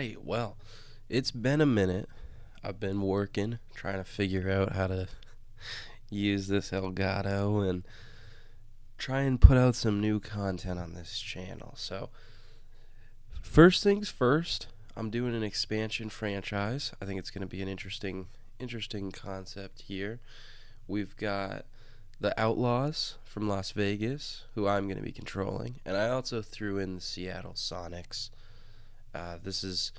right. Well, it's been a minute. I've been working, trying to figure out how to use this Elgato and try and put out some new content on this channel. So, first things first, I'm doing an expansion franchise. I think it's going to be an interesting concept here. We've got the Outlaws from Las Vegas, who I'm going to be controlling, and I also threw in the Seattle Sonics. This is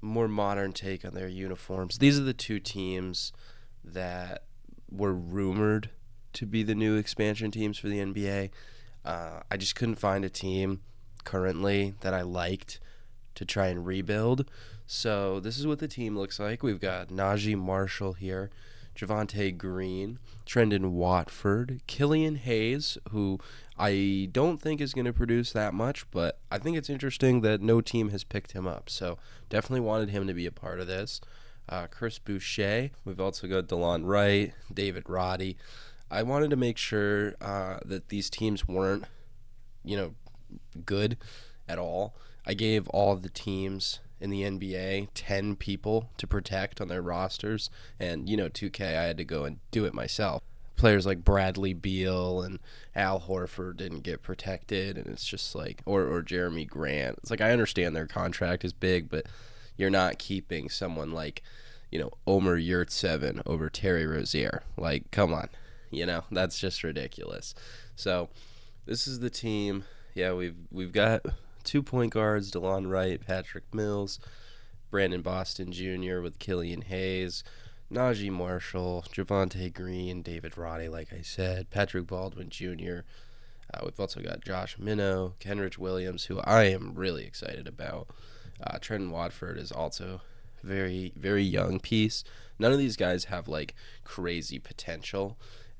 more modern take on their uniforms. These are the two teams that were rumored to be the new expansion teams for the NBA. I just couldn't find a team currently that I liked to try and rebuild. So this is what the team looks like. We've got Najee Marshall here, Javonte Green, Trendon Watford, Killian Hayes, who I don't think is going to produce that much, but I think it's interesting that no team has picked him up. So definitely wanted him to be a part of this. Chris Boucher. We've also got DeLon Wright, David Roddy. I wanted to make sure that these teams weren't, good at all. I gave all the teams in the NBA 10 people to protect on their rosters, and 2K, I had to go and do it myself. Players like Bradley Beal and Al Horford didn't get protected, and it's just like, or Jeremy Grant. It's like, I understand their contract is big, but you're not keeping someone like, Omer Yurtseven over Terry Rozier. Like, come on, that's just ridiculous. So this is the team. Yeah, we've got 2 point guards, DeLon Wright, Patrick Mills, Brandon Boston Jr. with Killian Hayes, Najee Marshall, Javonte Green, David Roddy, like I said, Patrick Baldwin Jr. We've also got Josh Minnow, Kenrich Williams, who I am really excited about. Trendon Watford is also very, very young piece. None of these guys have like crazy potential.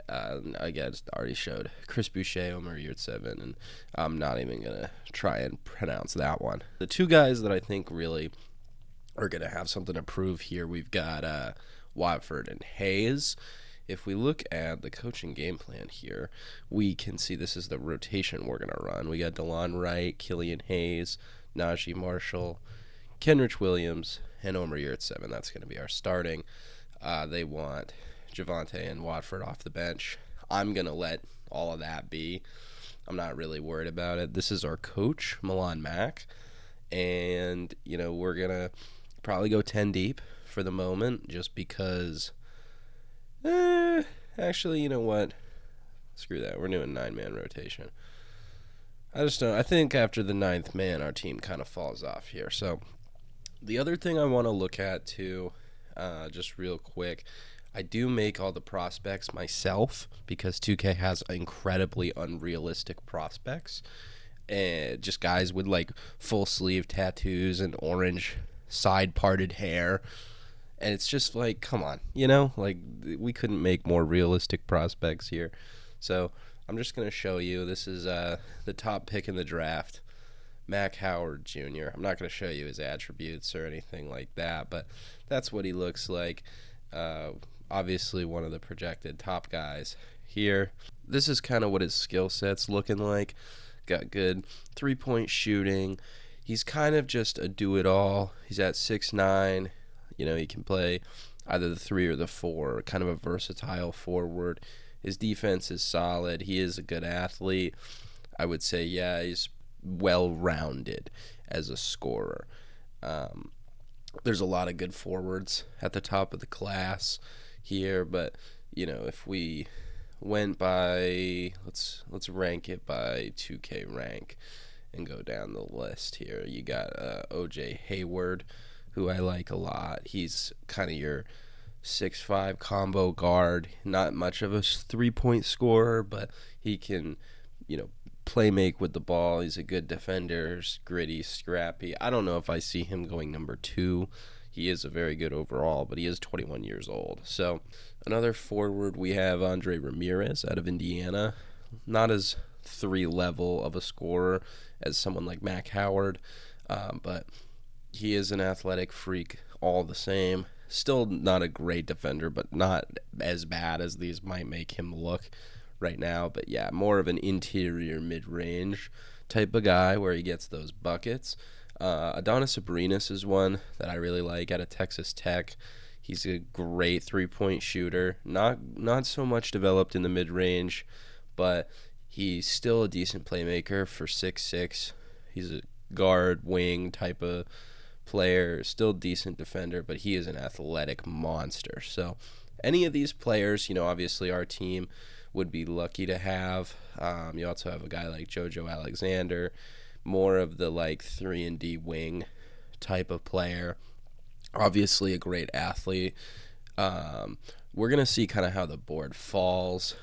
Again, I already showed Chris Boucher, Omer Yurtseven, and I'm not even going to try and pronounce that one. The two guys that I think really are going to have something to prove here, we've got Watford and Hayes. If we look at the coaching game plan here, we can see this is the rotation we're going to run. We got DeLon Wright, Killian Hayes, Najee Marshall, Kenrich Williams, and Omer Yurtseven. That's going to be our starting. They want Javonte and Watford off the bench. I'm going to let all of that be. I'm not really worried about it. This is our coach, Milan Mack, and, we're going to probably go 10 deep for the moment just because, actually, you know what? Screw that. We're doing 9-man rotation. I just don't. I think after the 9th man, our team kind of falls off here. So the other thing I want to look at, too, just real quick, I do make all the prospects myself because 2K has incredibly unrealistic prospects. And just guys with like full sleeve tattoos and orange side parted hair. And it's just like, come on, like we couldn't make more realistic prospects here. So I'm just going to show you. This is the top pick in the draft, Mac Howard Jr. I'm not going to show you his attributes or anything like that, but that's what he looks like. Obviously one of the projected top guys here. This is kind of what his skill set's looking like. Got good 3-point shooting. He's kind of just a do-it-all. He's at 6'9". He can play either the 3 or the 4, kind of a versatile forward. His defense is solid. He is a good athlete. I would say, yeah, he's well-rounded as a scorer. There's a lot of good forwards at the top of the class here, but if we went by, let's rank it by 2K rank and go down the list here. You got OJ Hayward, who I like a lot. He's kind of your 6'5" combo guard. Not much of a 3-point scorer, but he can, play make with the ball. He's a good defender, gritty, scrappy. I don't know if I see him going number 2. He is a very good overall, but he is 21 years old. So another forward, we have Andre Ramirez out of Indiana. Not as 3 level of a scorer as someone like Mac Howard, but he is an athletic freak all the same. Still not a great defender, but not as bad as these might make him look right now. But yeah, more of an interior mid-range type of guy where he gets those buckets. Adonis Sabrinas is one that I really like out of Texas Tech. He's a great 3-point shooter. Not so much developed in the mid range, but he's still a decent playmaker for 6'6". He's a guard wing type of player, still decent defender, but he is an athletic monster. So any of these players, obviously our team would be lucky to have. You also have a guy like JoJo Alexander, more of the like 3-and-D wing type of player. Obviously a great athlete. We're going to see kind of how the board falls.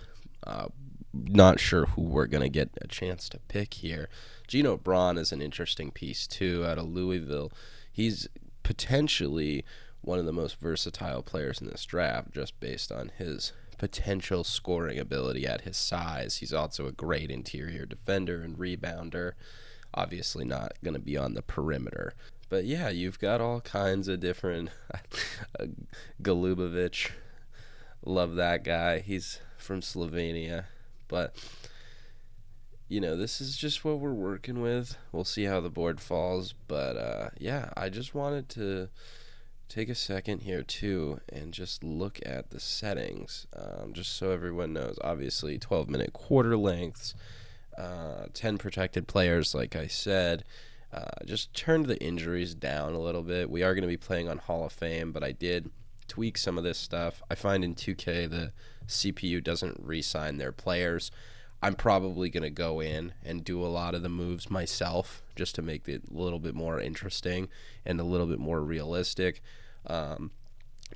Not sure who we're going to get a chance to pick here. Gino Braun is an interesting piece, too, out of Louisville. He's potentially one of the most versatile players in this draft just based on his potential scoring ability at his size. He's also a great interior defender and rebounder. Obviously not going to be on the perimeter. But yeah, you've got all kinds of different Galubovic. Love that guy. He's from Slovenia. But this is just what we're working with. We'll see how the board falls. But yeah, I just wanted to take a second here too and just look at the settings, just so everyone knows. Obviously 12-minute quarter lengths, 10 protected players, like I said. Just turned the injuries down a little bit. We are going to be playing on Hall of Fame, but I did tweak some of this stuff. I find in 2K the CPU doesn't re-sign their players. I'm probably going to go in and do a lot of the moves myself just to make it a little bit more interesting and a little bit more realistic.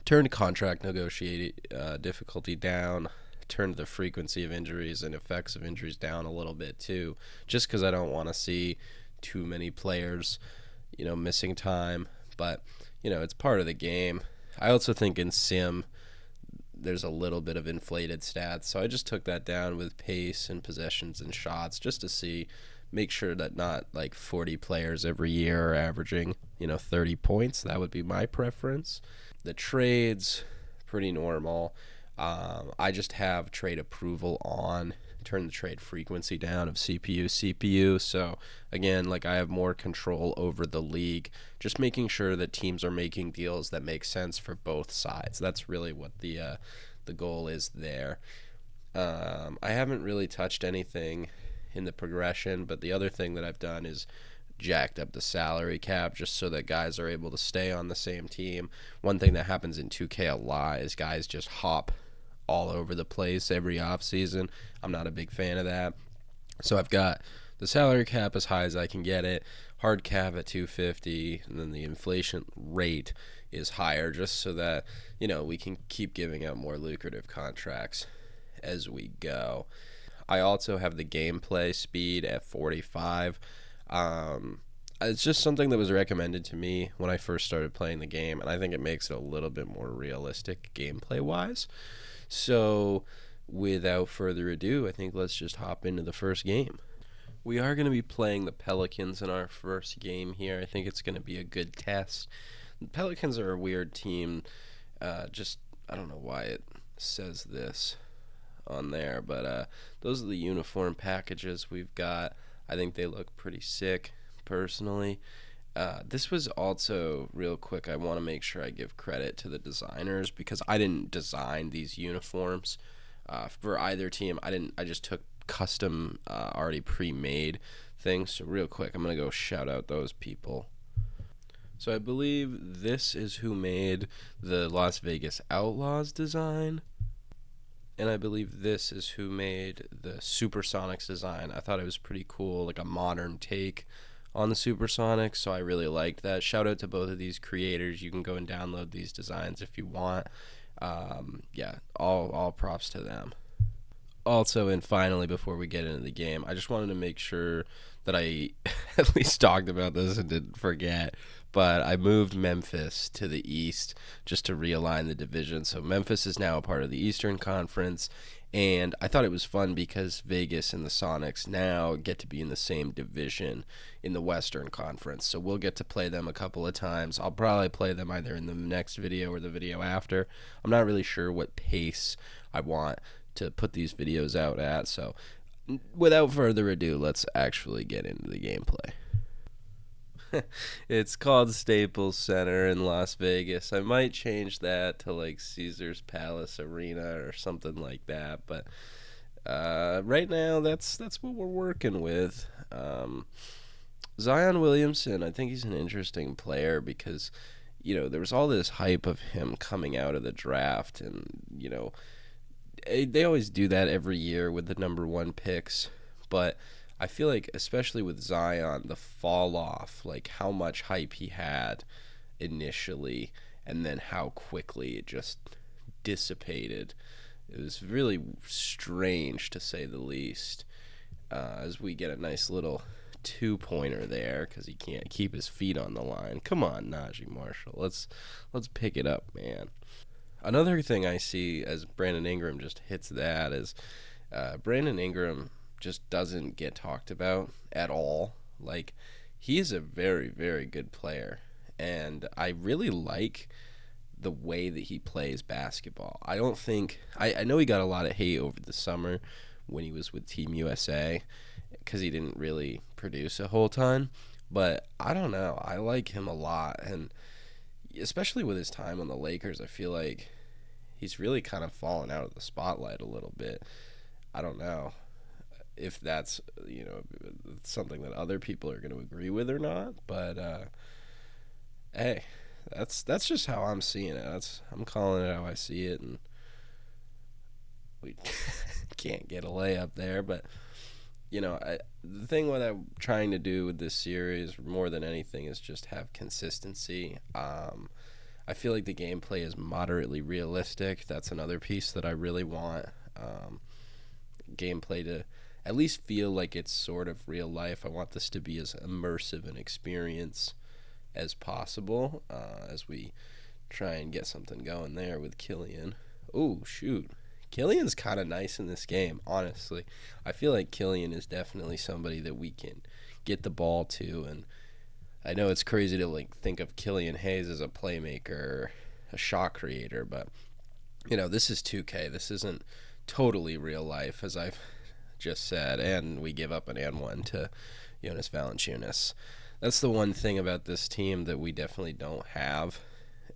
Turned contract negotiate difficulty down. Turned the frequency of injuries and effects of injuries down a little bit too, just because I don't want to see too many players, missing time. But, it's part of the game. I also think in Sim, there's a little bit of inflated stats. So I just took that down with pace and possessions and shots just to make sure that not like 40 players every year are averaging, 30 points. That would be my preference. The trades, pretty normal. I just have trade approval on, turn the trade frequency down of CPU. So again, like I have more control over the league, just making sure that teams are making deals that make sense for both sides. That's really what the goal is there. I haven't really touched anything in the progression, but the other thing that I've done is jacked up the salary cap just so that guys are able to stay on the same team. One thing that happens in 2K a lot is guys just hop all over the place every offseason. I'm not a big fan of that. So I've got the salary cap as high as I can get it, hard cap at 250, and then the inflation rate is higher just so that, we can keep giving out more lucrative contracts as we go. I also have the gameplay speed at 45. It's just something that was recommended to me when I first started playing the game, and I think it makes it a little bit more realistic gameplay-wise. So, without further ado, I think let's just hop into the first game. We are going to be playing the Pelicans in our first game here. I think it's going to be a good test. The Pelicans are a weird team. I don't know why it says this on there, but those are the uniform packages we've got. I think they look pretty sick, personally. This was also, real quick, I want to make sure I give credit to the designers because I didn't design these uniforms for either team. I just took custom, already pre-made things. So real quick, I'm going to go shout out those people. So I believe this is who made the Las Vegas Outlaws design. And I believe this is who made the Supersonics design. I thought it was pretty cool, like a modern take on the Supersonics, so I really liked that. Shout out to both of these creators. You can go and download these designs if you want. Yeah, all props to them. Also, and finally, before we get into the game, I just wanted to make sure that I at least talked about this and didn't forget. But I moved Memphis to the East just to realign the division. So Memphis is now a part of the Eastern Conference. And I thought it was fun because Vegas and the Sonics now get to be in the same division in the Western Conference. So we'll get to play them a couple of times. I'll probably play them either in the next video or the video after. I'm not really sure what pace I want to put these videos out at. So without further ado, let's actually get into the gameplay. It's called Staples Center in Las Vegas. I might change that to like Caesar's Palace Arena or something like that, but right now that's what we're working with. Zion Williamson, I think he's an interesting player because there was all this hype of him coming out of the draft, and they always do that every year with the number one picks, but I feel like especially with Zion, the fall off, like how much hype he had initially, and then how quickly it just dissipated. It was really strange to say the least. As we get a nice little 2-pointer there because he can't keep his feet on the line. Come on, Najee Marshall, let's pick it up, man. Another thing I see as Brandon Ingram just hits that is Brandon Ingram just doesn't get talked about at all. Like, he is a very, very good player, and I really like the way that he plays basketball. I don't think I know he got a lot of hate over the summer when he was with Team USA because he didn't really produce a whole ton, but I don't know. I like him a lot, and especially with his time on the Lakers, I feel like he's really kind of fallen out of the spotlight a little bit. I don't know if that's something that other people are going to agree with or not, but hey, that's just how I'm seeing it. I'm calling it how I see it, and we can't get a layup there. But the thing what I'm trying to do with this series more than anything is just have consistency. I feel like the gameplay is moderately realistic. That's another piece that I really want. Gameplay to at least feel like it's sort of real life. I want this to be as immersive an experience as possible as we try and get something going there with Killian. Oh, shoot. Killian's kind of nice in this game, honestly. I feel like Killian is definitely somebody that we can get the ball to, and I know it's crazy to think of Killian Hayes as a playmaker, a shot creator, but this is 2K. This isn't totally real life, as I've just said, and we give up an and one to Jonas Valanciunas. That's the one thing about this team that we definitely don't have,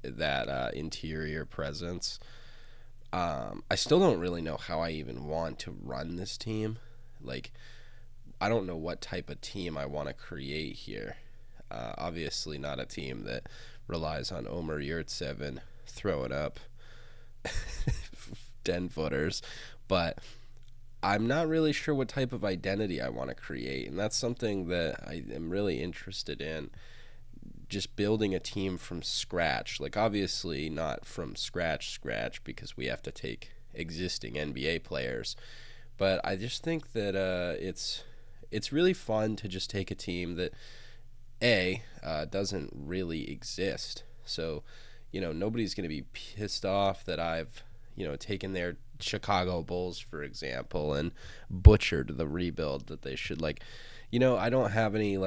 that interior presence. I still don't really know how I even want to run this team. Like, I don't know what type of team I want to create here. Obviously not a team that relies on Omer Yurtseven throwing up 10-footers, but I'm not really sure what type of identity I want to create, and that's something that I am really interested in, just building a team from scratch. Like, obviously not from scratch because we have to take existing NBA players, but I just think that it's really fun to just take a team that doesn't really exist. So, nobody's going to be pissed off that I've, taken their Chicago Bulls, for example, and butchered the rebuild that they should, I don't have any,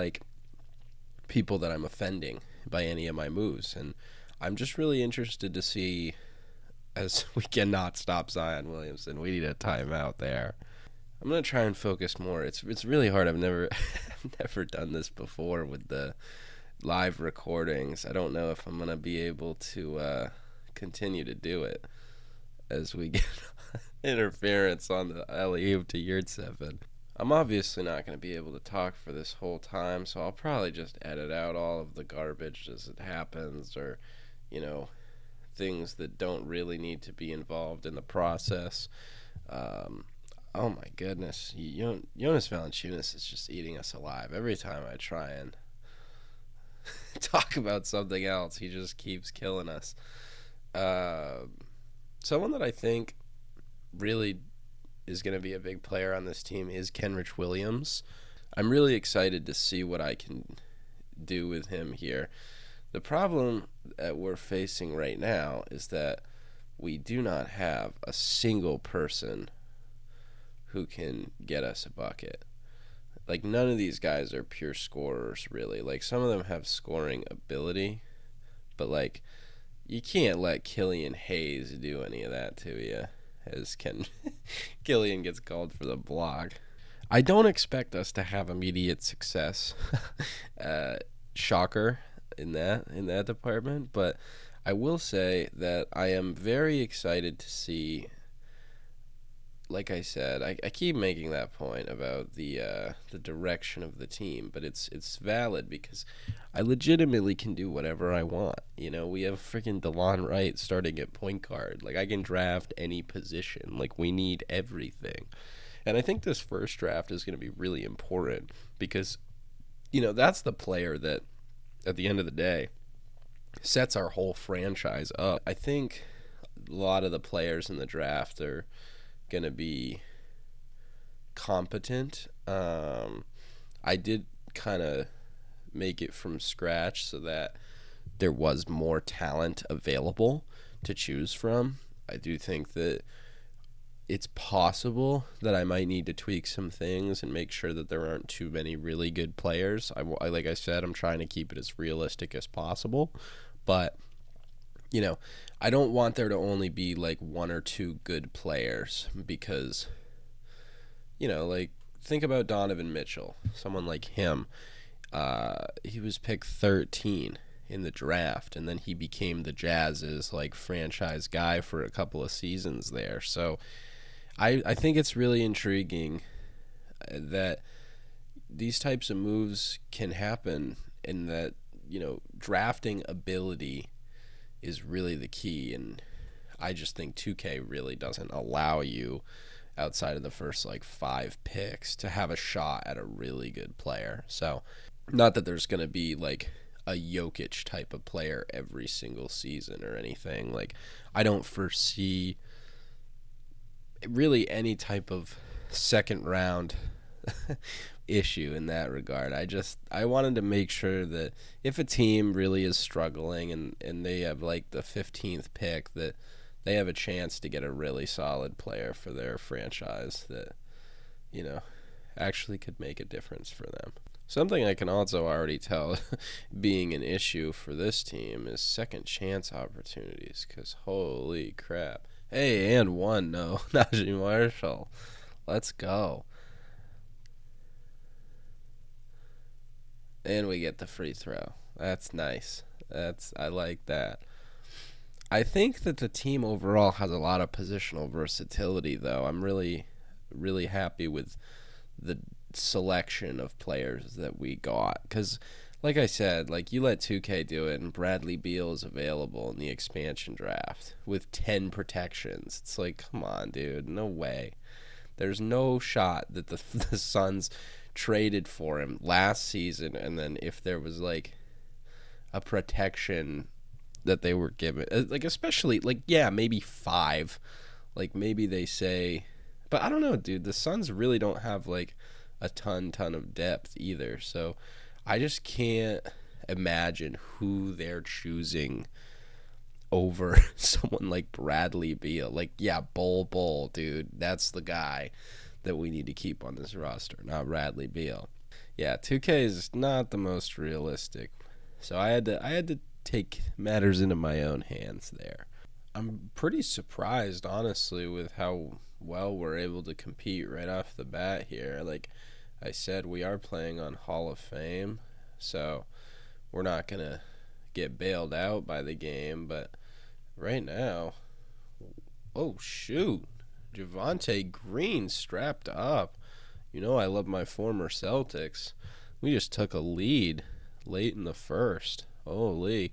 people that I'm offending by any of my moves. And I'm just really interested to see, as we cannot stop Zion Williamson. We need a timeout there. I'm gonna try and focus more. It's really hard. I've never done this before with the live recordings. I don't know if I'm gonna be able to continue to do it as we get interference on the alley-oop to Yurtseven. I'm obviously not going to be able to talk for this whole time, so I'll probably just edit out all of the garbage as it happens, or things that don't really need to be involved in the process. Oh my goodness, Jonas Valanciunas is just eating us alive. Every time I try and talk about something else, he just keeps killing us. Someone that I think really is going to be a big player on this team is Kenrich Williams. I'm really excited to see what I can do with him here. The problem that we're facing right now is that we do not have a single person who can get us a bucket. Like, none of these guys are pure scorers, really. Like, some of them have scoring ability, but, you can't let Killian Hayes do any of that to you, as Killian gets called for the block. I don't expect us to have immediate success. shocker in that department, but I will say that I am very excited to see. Like I said, I keep making that point about the direction of the team, but it's valid because I legitimately can do whatever I want. We have freaking DeLon Wright starting at point guard. Like I can draft any position. Like we need everything, and I think this first draft is going to be really important because that's the player that at the end of the day sets our whole franchise up. I think a lot of the players in the draft are going to be competent. I did kind of make it from scratch so that there was more talent available to choose from. I do think that it's possible that I might need to tweak some things and make sure that there aren't too many really good players. Like I said, I'm trying to keep it as realistic as possible, but I don't want there to only be like one or two good players because, like think about Donovan Mitchell, someone like him. He was picked 13 in the draft, and then he became the Jazz's like franchise guy for a couple of seasons there. So I think it's really intriguing that these types of moves can happen and that, drafting ability is really the key. And I just think 2K really doesn't allow you outside of the first like 5 picks to have a shot at a really good player. So not that there's going to be like a Jokic type of player every single season or anything. Like I don't foresee really any type of second round issue in that regard. I wanted to make sure that if a team really is struggling and they have like the 15th pick, that they have a chance to get a really solid player for their franchise that actually could make a difference for them. Something I can also already tell being an issue for this team is second chance opportunities, because holy crap. Hey, and one, no, Najee Marshall. Let's go. And we get the free throw. That's nice. I like that. I think that the team overall has a lot of positional versatility, though. I'm really, really happy with the selection of players that we got. Because, like I said, like you let 2K do it, and Bradley Beal is available in the expansion draft with 10 protections. It's like, come on, dude. No way. There's no shot that the Suns traded for him last season, and then if there was like a protection that they were given, like especially like maybe 5, like maybe they say, but I don't know, dude. The Suns really don't have like a ton of depth either, so I just can't imagine who they're choosing over someone like Bradley Beal. Like, Bull, dude, that's the guy that we need to keep on this roster, not Bradley Beal. 2K is not the most realistic, so I had to take matters into my own hands there. I'm pretty surprised, honestly, with how well we're able to compete right off the bat here. Like I said, we are playing on Hall of Fame, so we're not going to get bailed out by the game, but right now, oh shoot, Javonte Green strapped up. I love my former Celtics. We just took a lead late in the first. Holy.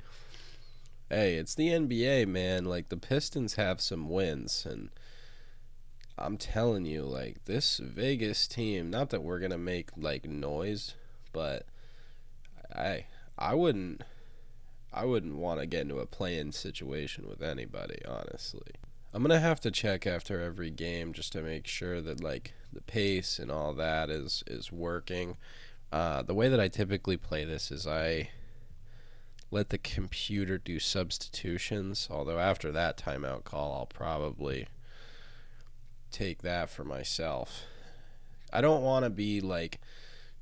Hey, it's the NBA, man. Like, the Pistons have some wins, and I'm telling you, like, this Vegas team, not that we're going to make, like, noise, but I wouldn't want to get into a play-in situation with anybody, honestly. I'm going to have to check after every game just to make sure that, like, the pace and all that is working. The way that I typically play this is I let the computer do substitutions, although after that timeout call, I'll probably take that for myself. I don't want to be, like,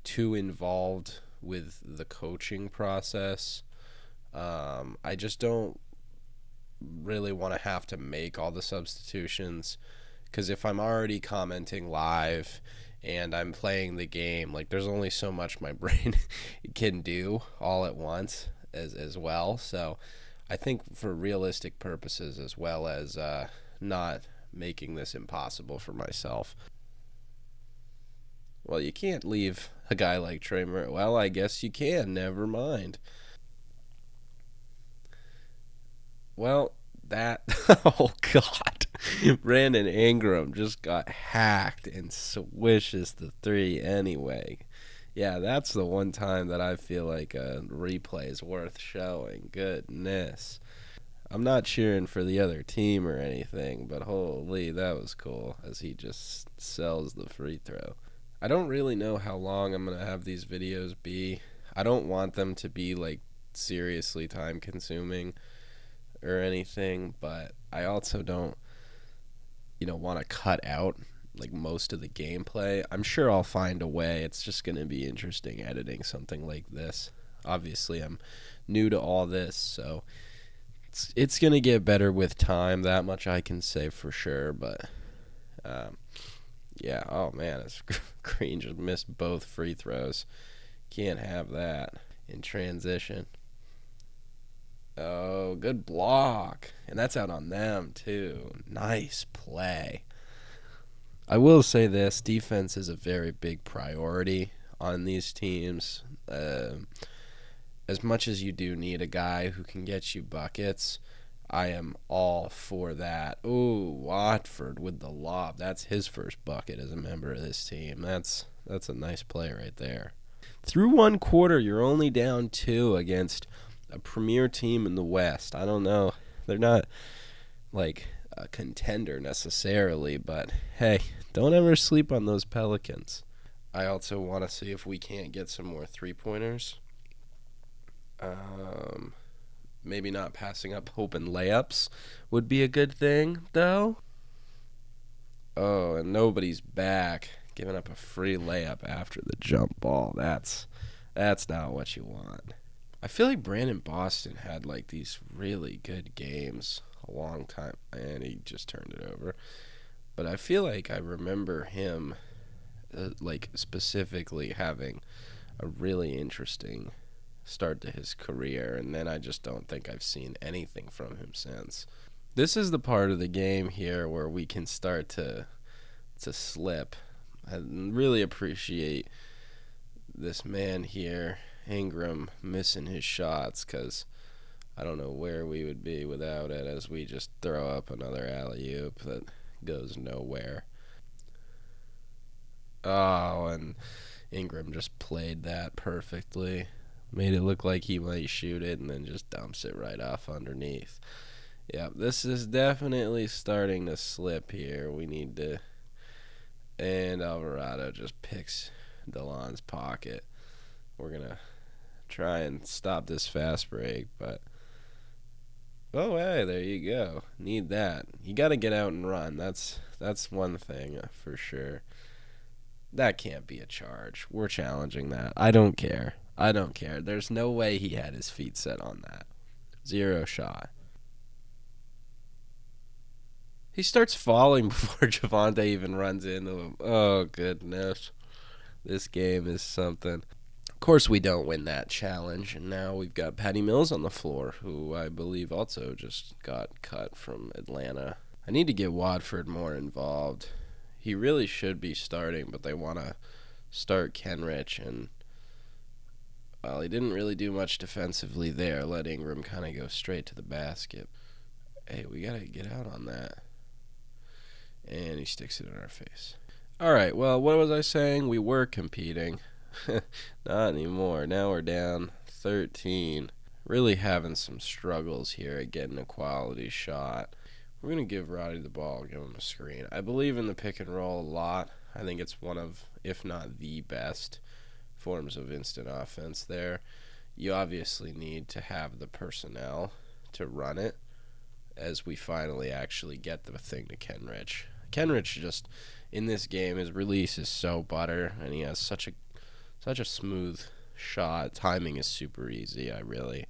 too involved with the coaching process. I just don't really want to have to make all the substitutions, because if I'm already commenting live and I'm playing the game, like there's only so much my brain can do all at once as well. So I think for realistic purposes as well as not making this impossible for myself. Well, you can't leave a guy like Trey Murray. Well, I guess you can. Never mind. Well, that. Oh, God. Brandon Ingram just got hacked and swishes the three anyway. Yeah, that's the one time that I feel like a replay is worth showing. Goodness. I'm not cheering for the other team or anything, but holy, that was cool as he just sells the free throw. I don't really know how long I'm going to have these videos be. I don't want them to be like seriously time consuming or anything, but I also don't, want to cut out like most of the gameplay. I'm sure I'll find a way. It's just going to be interesting editing something like this. Obviously, I'm new to all this, so it's going to get better with time. That much I can say for sure, but yeah, oh man, Green just missed both free throws. Can't have that in transition. Oh, good block. And that's out on them, too. Nice play. I will say this, defense is a very big priority on these teams. As much as you do need a guy who can get you buckets, I am all for that. Ooh, Watford with the lob. That's his first bucket as a member of this team. That's a nice play right there. Through one quarter, you're only down 2 against a premier team in the West. I don't know. They're not like a contender necessarily, but hey, don't ever sleep on those Pelicans. I also want to see if we can't get some more three-pointers. Maybe not passing up open layups would be a good thing, though. Oh, and nobody's back. Giving up a free layup after the jump ball. That's not what you want. I feel like Brandon Boston had like these really good games a long time, and he just turned it over. But I feel like I remember him like specifically having a really interesting start to his career, and then I just don't think I've seen anything from him since. This is the part of the game here where we can start to slip. I really appreciate this man here, Ingram, missing his shots, because I don't know where we would be without it, as we just throw up another alley-oop that goes nowhere. Oh, and Ingram just played that perfectly. Made it look like he might shoot it and then just dumps it right off underneath. Yeah, this is definitely starting to slip here. We need to... And Alvarado just picks DeLon's pocket. We're going to try and stop this fast break, but... Oh, hey, there you go. Need that. You got to get out and run. That's one thing for sure. That can't be a charge. We're challenging that. I don't care. There's no way he had his feet set on that. 0 shot. He starts falling before Javonte even runs into him. Oh, goodness. This game is something. Of course we don't win that challenge, and now we've got Patty Mills on the floor, who I believe also just got cut from Atlanta. I need to get Watford more involved. He really should be starting, but they want to start Kenrich, and well, he didn't really do much defensively there. Let Ingram kind of go straight to the basket. Hey, we got to get out on that. And he sticks it in our face. All right, well, what was I saying? We were competing. Not anymore. Now we're down 13. Really having some struggles here at getting a quality shot. We're going to give Roddy the ball, give him a screen. I believe in the pick and roll a lot. I think it's one of, if not the best, forms of instant offense there. You obviously need to have the personnel to run it as we finally actually get the thing to Kenrich. Kenrich just, in this game, his release is so butter, and he has such a smooth shot. Timing is super easy. I really,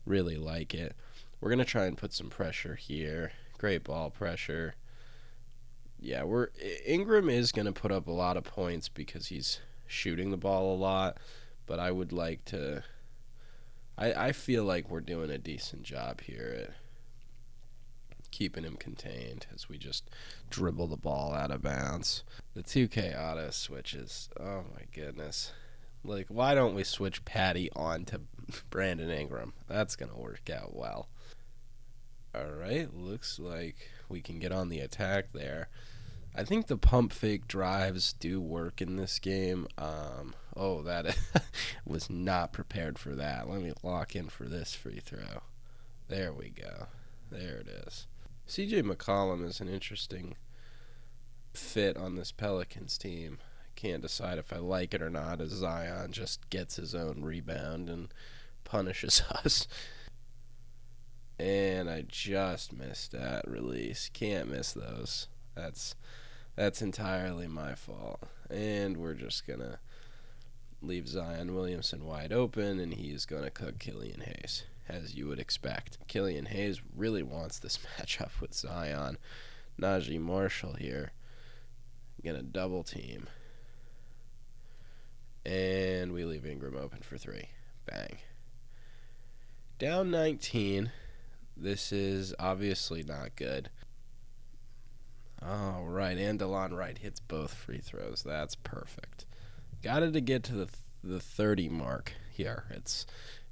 really like it. We're going to try and put some pressure here. Great ball pressure. Yeah, Ingram is going to put up a lot of points because he's shooting the ball a lot, but I would like to. I feel like we're doing a decent job here at keeping him contained as we just dribble the ball out of bounds. The 2K auto switches, oh my goodness. Like, why don't we switch Patty on to Brandon Ingram? That's going to work out well. All right, looks like we can get on the attack there. I think the pump fake drives do work in this game. That was not prepared for that. Let me lock in for this free throw. There we go. There it is. CJ McCollum is an interesting fit on this Pelicans team. I can't decide if I like it or not, as Zion just gets his own rebound and punishes us. And I just missed that release. Can't miss those. That's entirely my fault. And we're just going to leave Zion Williamson wide open, and he's going to cook Killian Hayes, as you would expect. Killian Hayes really wants this matchup with Zion. Najee Marshall here. Going to double team. And we leave Ingram open for three. Bang. Down 19. This is obviously not good. All right, and DeLon Wright hits both free throws. That's perfect. Got it to get to the 30 mark here. It's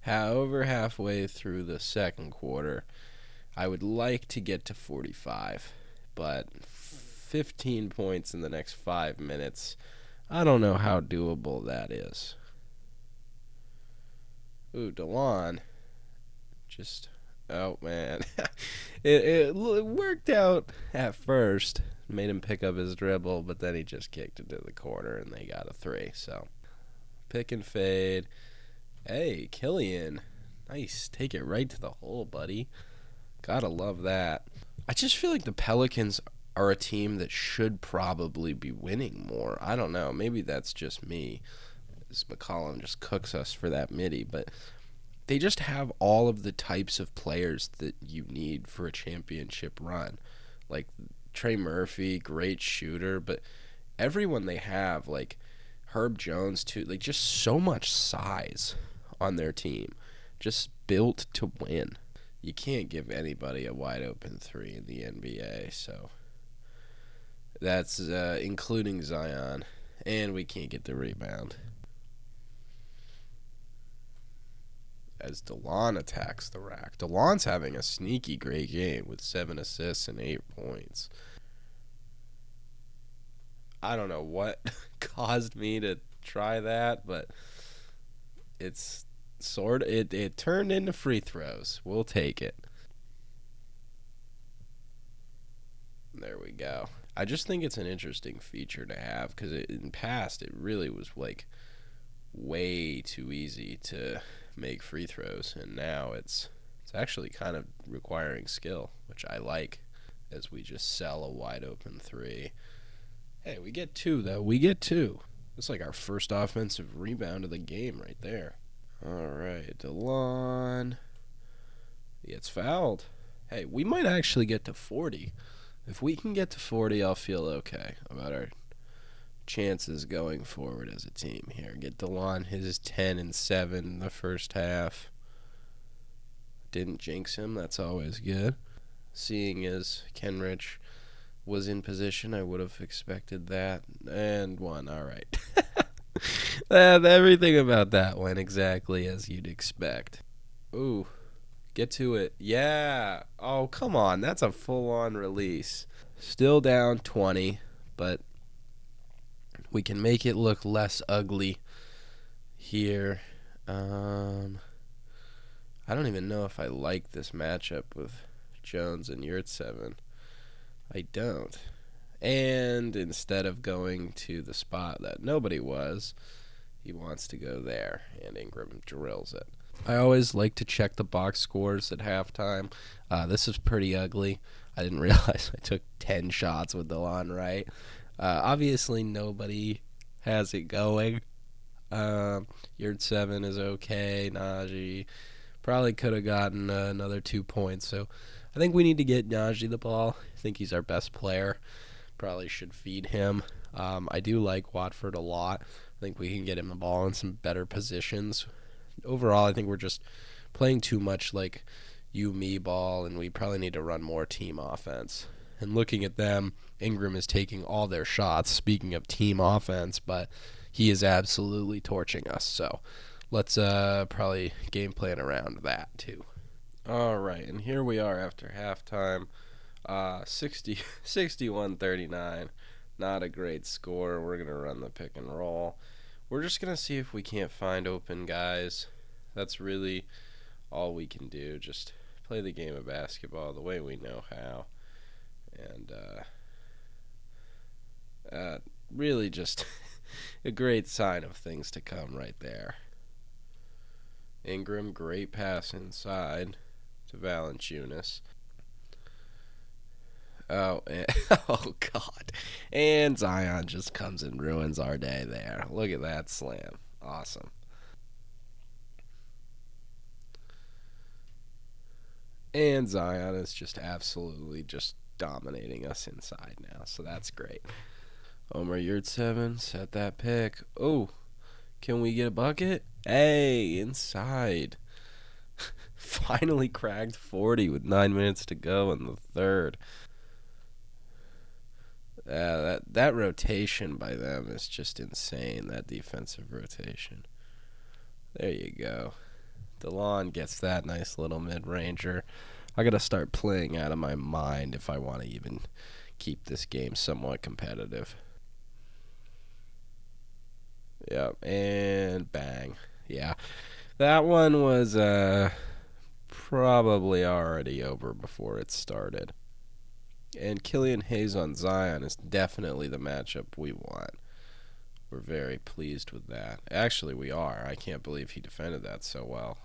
over halfway through the second quarter. I would like to get to 45, but 15 points in the next 5 minutes, I don't know how doable that is. Ooh, DeLon. Oh, man. it worked out at first. Made him pick up his dribble, but then he just kicked it to the corner, and they got a three. So, pick and fade. Hey, Killian. Nice. Take it right to the hole, buddy. Gotta love that. I just feel like the Pelicans are a team that should probably be winning more. I don't know. Maybe that's just me. As McCollum just cooks us for that midi, but they just have all of the types of players that you need for a championship run. Like Trey Murphy, great shooter, but everyone they have, like Herb Jones too, like just so much size on their team. Just built to win. You can't give anybody a wide open three in the NBA, so that's including Zion, and we can't get the rebound. As DeLon attacks the rack. DeLon's having a sneaky great game with 7 assists and 8 points. I don't know what caused me to try that, but it's it turned into free throws. We'll take it. There we go. I just think it's an interesting feature to have because in the past it really was like way too easy to make free throws, and now it's actually kind of requiring skill, which I like, as we just sell a wide open three. Hey, we get two though. We get two. It's like our first offensive rebound of the game right there. All right, DeLon. He gets fouled. Hey, we might actually get to 40. If we can get to 40, I'll feel okay about our chances going forward as a team here. Get DeLon his 10 and 7 in the first half. Didn't jinx him. That's always good. Seeing as Kenrich was in position, I would have expected that. And one. All right. Everything about that went exactly as you'd expect. Ooh. Get to it. Yeah. Oh, come on. That's a full-on release. Still down 20, but we can make it look less ugly here. I don't even know if I like this matchup with Jones and Yurtseven. I don't. And instead of going to the spot that nobody was, he wants to go there, and Ingram drills it. I always like to check the box scores at halftime. This is pretty ugly. I didn't realize I took 10 shots with DeLon Wright. Obviously, nobody has it going. Yurtseven is okay. Najee probably could have gotten another 2 points. So I think we need to get Najee the ball. I think he's our best player. Probably should feed him. I do like Watford a lot. I think we can get him the ball in some better positions. Overall, I think we're just playing too much like you-me ball, and we probably need to run more team offense. And looking at them, Ingram is taking all their shots, speaking of team offense, but he is absolutely torching us. So let's probably game plan around that too. All right, and here we are after halftime. 61-39. Not a great score. We're going to run the pick and roll. We're just going to see if we can't find open guys. That's really all we can do. Just play the game of basketball the way we know how. And really just a great sign of things to come right there. Ingram, great pass inside to Valanciunas. Oh, oh God. And Zion just comes and ruins our day there. Look at that slam. Awesome. And Zion is just absolutely just dominating us inside now, so that's great. Omer Yurtseven set that pick. Oh, can we get a bucket? Hey, inside. Finally cracked 40 with 9 minutes to go in the third. That rotation by them is just insane, that defensive rotation. There you go. DeLon gets that nice little mid-ranger. I got to start playing out of my mind if I want to even keep this game somewhat competitive. Yep, and bang. Yeah, that one was probably already over before it started. And Killian Hayes on Zion is definitely the matchup we want. We're very pleased with that. Actually, we are. I can't believe he defended that so well.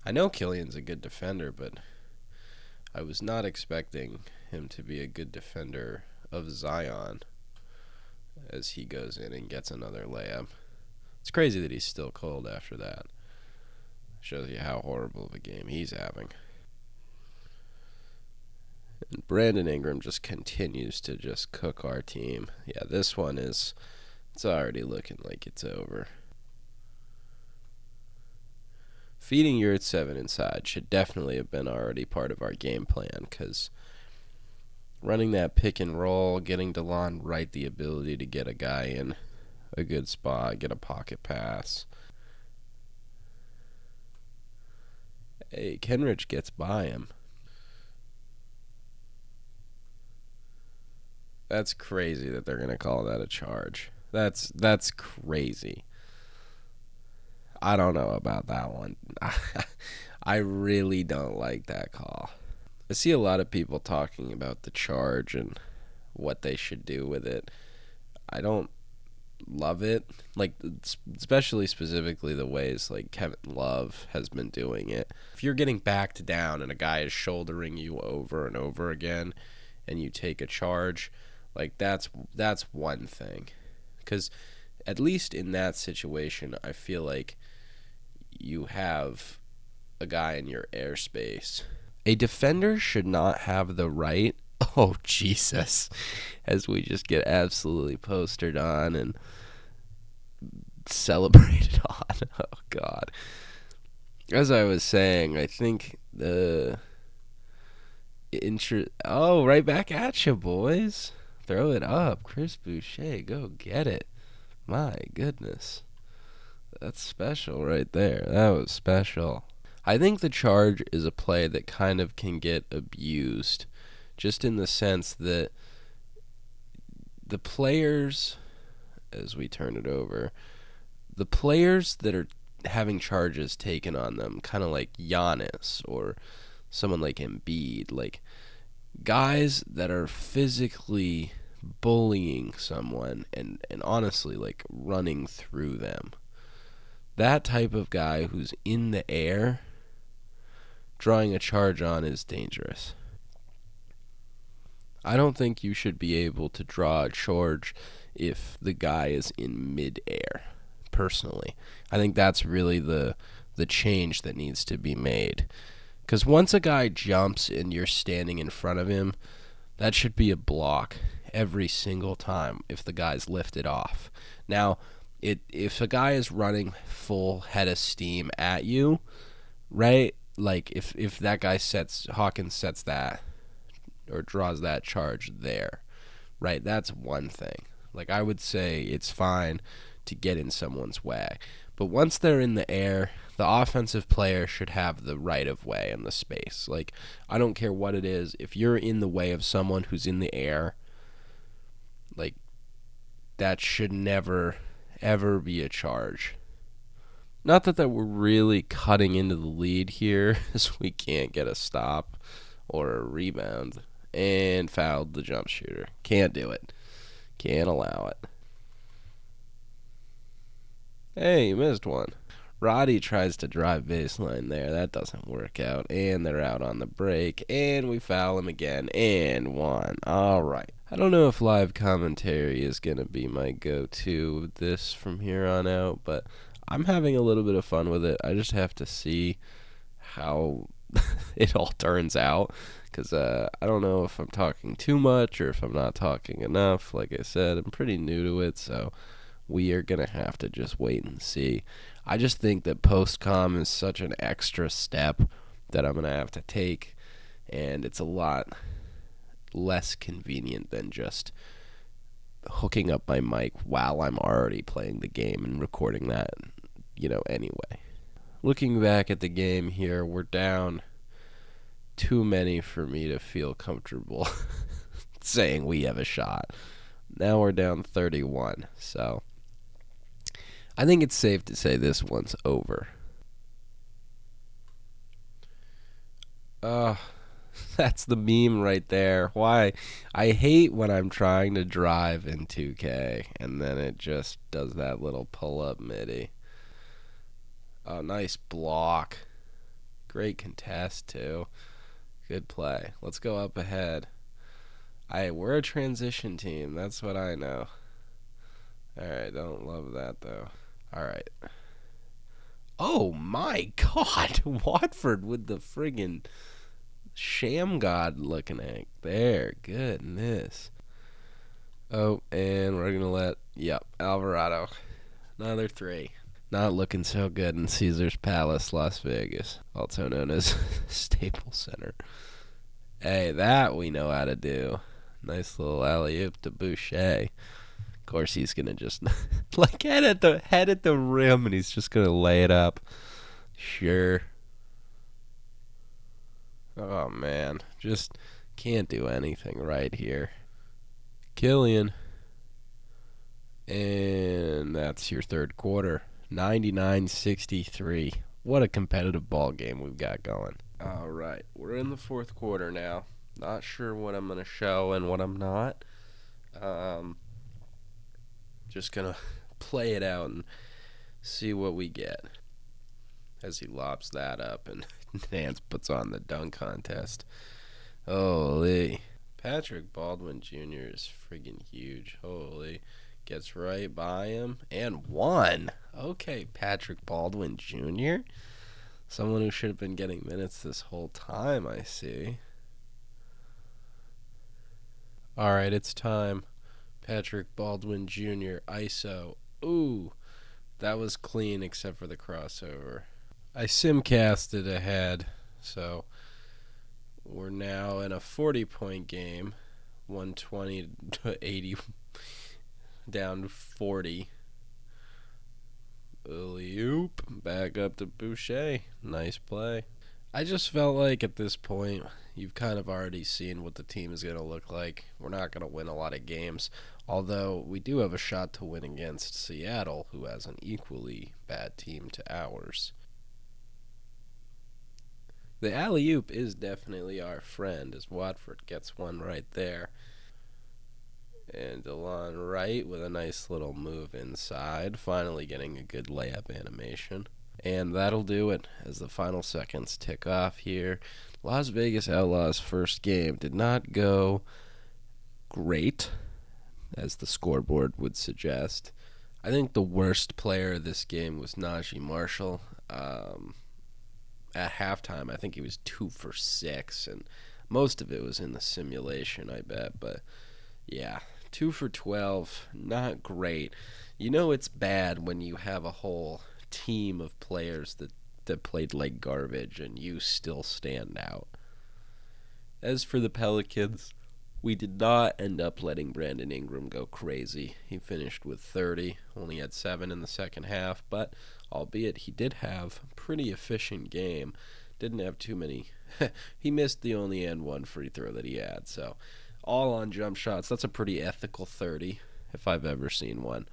I know Killian's a good defender, but I was not expecting him to be a good defender of Zion as he goes in and gets another layup. It's crazy that he's still cold after that. Shows you how horrible of a game he's having. And Brandon Ingram just continues to just cook our team. Yeah, this one it's already looking like it's over. Feeding Yurtseven inside should definitely have been already part of our game plan, because running that pick and roll, getting DeLon right the ability to get a guy in a good spot, get a pocket pass. Hey, Kenrich gets by him. That's crazy that they're going to call that a charge. That's crazy. I don't know about that one. I really don't like that call. I see a lot of people talking about the charge and what they should do with it. I don't love it, like especially specifically the ways like Kevin Love has been doing it. If you're getting backed down and a guy is shouldering you over and over again and you take a charge, like that's one thing. Because at least in that situation, I feel like you have a guy in your airspace. A defender should not have the right, oh Jesus, as we just get absolutely postered on and celebrated on. Oh God. As I was saying, I think right back at you, boys. Throw it up. Chris Boucher, go get it. My goodness. That's special right there. That was special. I think the charge is a play that kind of can get abused, just in the sense that the players, as we turn it over, the players that are having charges taken on them, kind of like Giannis or someone like Embiid, like guys that are physically bullying someone and honestly like running through them. That type of guy who's in the air drawing a charge on is dangerous. I don't think you should be able to draw a charge if the guy is in mid-air, personally. I think that's really the change that needs to be made. Because once a guy jumps and you're standing in front of him, that should be a block every single time if the guy's lifted off. Now, if a guy is running full head of steam at you, right? Like if that guy Hawkins sets that or draws that charge there, right? That's one thing. Like I would say it's fine to get in someone's way. But once they're in the air, the offensive player should have the right of way and the space. Like I don't care what it is. If you're in the way of someone who's in the air, like that should never ever be a charge. Not that we're really cutting into the lead here, as we can't get a stop or a rebound. And fouled the jump shooter. Can't do it. Can't allow it. Hey, you missed one. Roddy tries to drive baseline there. That doesn't work out. And they're out on the break. And we foul him again. And one. All right. I don't know if live commentary is going to be my go-to with this from here on out, but I'm having a little bit of fun with it. I just have to see how it all turns out, because I don't know if I'm talking too much or if I'm not talking enough. Like I said, I'm pretty new to it, so we are going to have to just wait and see. I just think that post-com is such an extra step that I'm going to have to take, and it's a lot less convenient than just hooking up my mic while I'm already playing the game and recording that, anyway. Looking back at the game here, we're down too many for me to feel comfortable saying we have a shot. Now we're down 31, so I think it's safe to say this one's over. That's the meme right there. Why? I hate when I'm trying to drive in 2K and then it just does that little pull-up midi. Oh, nice block. Great contest, too. Good play. Let's go up ahead. We're a transition team. That's what I know. Alright, don't love that, though. Alright. Oh, my God. Watford with the friggin' sham god looking at there. Goodness. Oh, and we're going to Alvarado. Another 3. Not looking so good in Caesars Palace, Las Vegas, also known as Staples Center. Hey, that we know how to do. Nice little alley-oop to Boucher. Of course, he's going to just head at the rim, and he's just going to lay it up. Sure. Oh, man. Just can't do anything right here. Killian. And that's your third quarter. 99-63. What a competitive ball game we've got going. All right, we're in the fourth quarter now. Not sure what I'm going to show and what I'm not. Just going to play it out and see what we get. As he lobs that up and Nance puts on the dunk contest. Holy. Patrick Baldwin Jr. is friggin' huge. Holy. Gets right by him and won. Okay, Patrick Baldwin Jr. Someone who should have been getting minutes this whole time, I see. All right, it's time. Patrick Baldwin Jr. ISO. Ooh, that was clean except for the crossover. I simcasted ahead, so we're now in a 40-point game. 120 to 80. Down to 40. Alley-oop. Back up to Boucher. Nice play. I just felt like at this point, you've kind of already seen what the team is going to look like. We're not going to win a lot of games, although we do have a shot to win against Seattle, who has an equally bad team to ours. The alley-oop is definitely our friend, as Watford gets one right there. And DeLon Wright with a nice little move inside, finally getting a good layup animation. And that'll do it as the final seconds tick off here. Las Vegas Outlaws' first game did not go great, as the scoreboard would suggest. I think the worst player of this game was Najee Marshall. At halftime, I think he was 2 for 6, and most of it was in the simulation, I bet, but Yeah, 2 for 12, not great. You know it's bad when you have a whole team of players that played like garbage and you still stand out. As for the Pelicans, we did not end up letting Brandon Ingram go crazy. He finished with 30, only had 7 in the second half, but albeit he did have a pretty efficient game, didn't have too many. He missed the only and one free throw that he had, so all on jump shots. That's a pretty ethical 30 if I've ever seen one.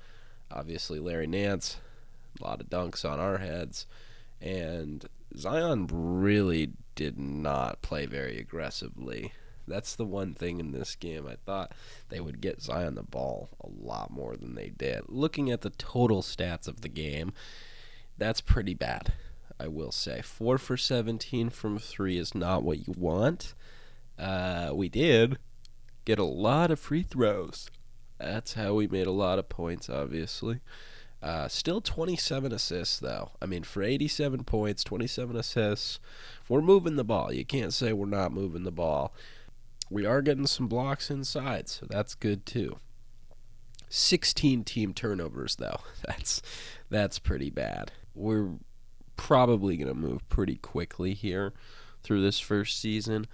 Obviously, Larry Nance, a lot of dunks on our heads, and Zion really did not play very aggressively. That's the one thing in this game. I thought they would get Zion the ball a lot more than they did. Looking at the total stats of the game, that's pretty bad, I will say. 4 for 17 from 3 is not what you want. We did get a lot of free throws. That's how we made a lot of points, obviously. Still 27 assists, though. I mean, for 87 points, 27 assists, we're moving the ball. You can't say we're not moving the ball. We are getting some blocks inside, so that's good, too. 16 team turnovers, though. That's pretty bad. We're probably going to move pretty quickly here through this first season.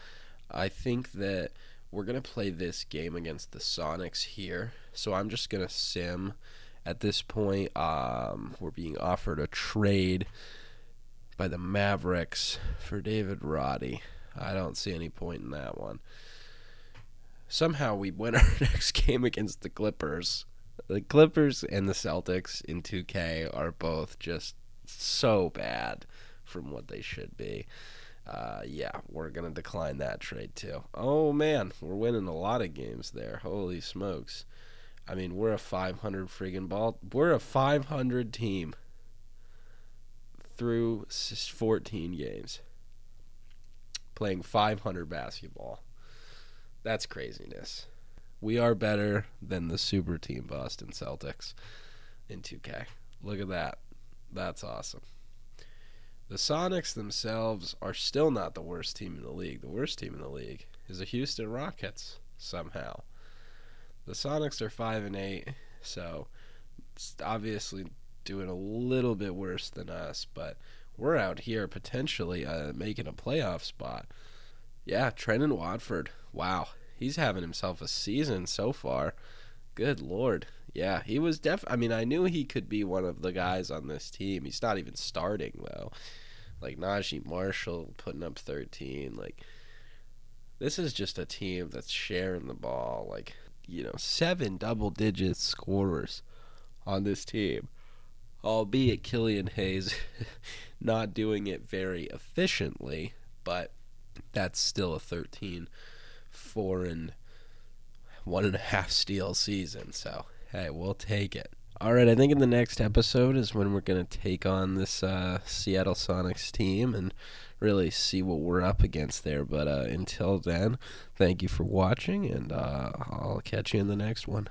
I think that we're going to play this game against the Sonics here, so I'm just going to sim. At this point, we're being offered a trade by the Mavericks for David Roddy. I don't see any point in that one. Somehow we win our next game against the Clippers. The Clippers and the Celtics in 2K are both just so bad from what they should be. Yeah, we're going to decline that trade too. Oh, man, we're winning a lot of games there. Holy smokes. I mean, we're a 500 friggin' ball. We're a 500 team through 14 games. Playing 500 basketball. That's craziness. We are better than the super team Boston Celtics in 2K. Look at that. That's awesome. The Sonics themselves are still not the worst team in the league. The worst team in the league is the Houston Rockets, somehow. The Sonics are 5-8, so it's obviously doing a little bit worse than us, but we're out here potentially making a playoff spot. Yeah, Trenton Watford. Wow, he's having himself a season so far. Good Lord. Yeah, he was I mean, I knew he could be one of the guys on this team. He's not even starting, though. Like, Najee Marshall putting up 13. Like, this is just a team that's sharing the ball. Like, 7 double-digit scorers on this team. Albeit Killian Hayes not doing it very efficiently, but that's still a 13, 4, and 1.5 steal season. So, hey, we'll take it. All right, I think in the next episode is when we're going to take on this Seattle Sonics team and really see what we're up against there. But until then, thank you for watching, and I'll catch you in the next one.